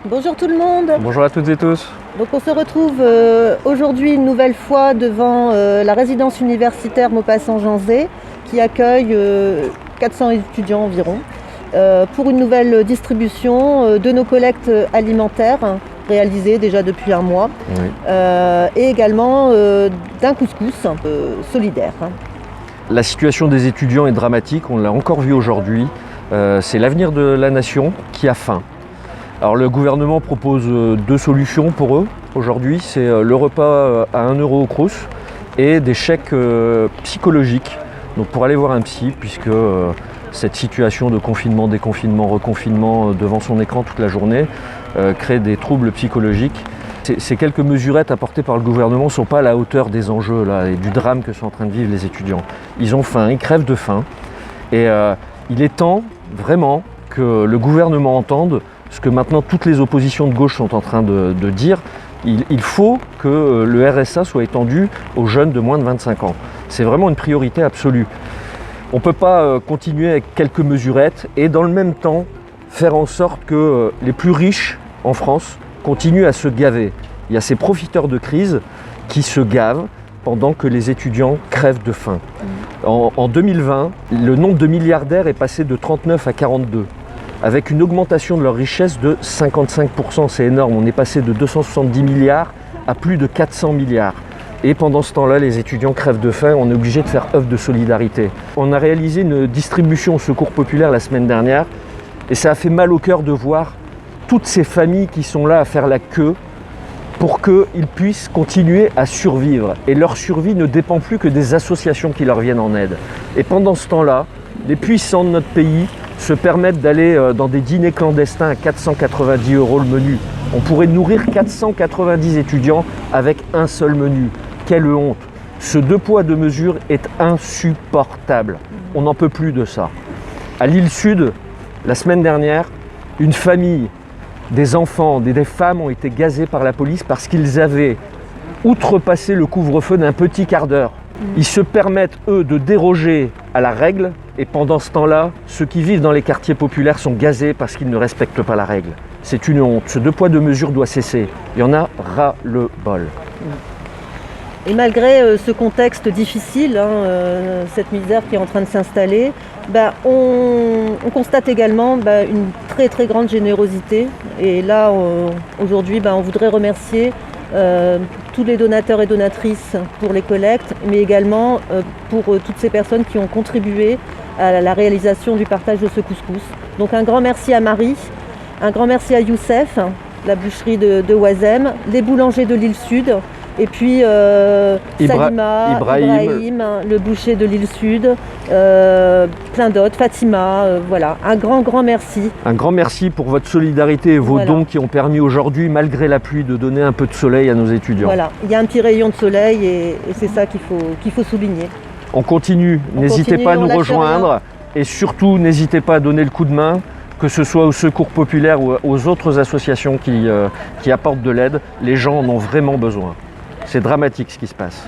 Bonjour tout le monde. Bonjour à toutes et tous. Donc on se retrouve aujourd'hui une nouvelle fois devant la résidence universitaire Maupassant-Janzé qui accueille 400 étudiants environ pour une nouvelle distribution de nos collectes alimentaires réalisées déjà depuis un mois et également d'un couscous solidaire. La situation des étudiants est dramatique, on l'a encore vu aujourd'hui. C'est l'avenir de la nation qui a faim. Alors le gouvernement propose deux solutions pour eux aujourd'hui, c'est le repas à 1 € au Crous et des chèques psychologiques. Donc pour aller voir un psy, puisque cette situation de confinement, déconfinement, reconfinement devant son écran toute la journée crée des troubles psychologiques. Ces quelques mesurettes apportées par le gouvernement ne sont pas à la hauteur des enjeux là, et du drame que sont en train de vivre les étudiants. Ils ont faim, ils crèvent de faim et il est temps vraiment que le gouvernement entende ce que maintenant toutes les oppositions de gauche sont en train de dire. Il faut que le RSA soit étendu aux jeunes de moins de 25 ans. C'est vraiment une priorité absolue. On ne peut pas continuer avec quelques mesurettes et dans le même temps faire en sorte que les plus riches en France continuent à se gaver. Il y a ces profiteurs de crise qui se gavent pendant que les étudiants crèvent de faim. En 2020, le nombre de milliardaires est passé de 39 à 42. Avec une augmentation de leur richesse de 55%, c'est énorme. On est passé de 270 milliards à plus de 400 milliards. Et pendant ce temps-là, les étudiants crèvent de faim, on est obligé de faire œuvre de solidarité. On a réalisé une distribution au Secours populaire la semaine dernière et ça a fait mal au cœur de voir toutes ces familles qui sont là à faire la queue pour qu'ils puissent continuer à survivre. Et leur survie ne dépend plus que des associations qui leur viennent en aide. Et pendant ce temps-là, les puissants de notre pays se permettent d'aller dans des dîners clandestins à 490 € le menu. On pourrait nourrir 490 étudiants avec un seul menu. Quelle honte! Ce deux poids deux mesures est insupportable. On n'en peut plus de ça. À l'île Sud, la semaine dernière, une famille, des enfants, des femmes ont été gazés par la police parce qu'ils avaient outrepassé le couvre-feu d'un petit quart d'heure. Ils se permettent, eux, de déroger à la règle et pendant ce temps-là, ceux qui vivent dans les quartiers populaires sont gazés parce qu'ils ne respectent pas la règle. C'est une honte. Ce deux poids deux mesures doit cesser. Il y en a ras-le-bol. Et malgré ce contexte difficile, cette misère qui est en train de s'installer, on constate également une très très grande générosité. Et là, aujourd'hui, on voudrait remercier tous les donateurs et donatrices pour les collectes, mais également pour toutes ces personnes qui ont contribué à la réalisation du partage de ce couscous. Donc un grand merci à Marie, un grand merci à Youssef, la boucherie de Oisem, les boulangers de l'île Sud, et puis Salima, Ibrahim, le boucher de l'île Sud, plein d'autres, Fatima, voilà, un grand merci. Un grand merci pour votre solidarité et vos dons qui ont permis aujourd'hui, malgré la pluie, de donner un peu de soleil à nos étudiants. Voilà, il y a un petit rayon de soleil et c'est ça qu'il faut souligner. On continue, n'hésitez pas à nous rejoindre et surtout n'hésitez pas à donner le coup de main, que ce soit au Secours populaire ou aux autres associations qui apportent de l'aide. Les gens en ont vraiment besoin. C'est dramatique ce qui se passe.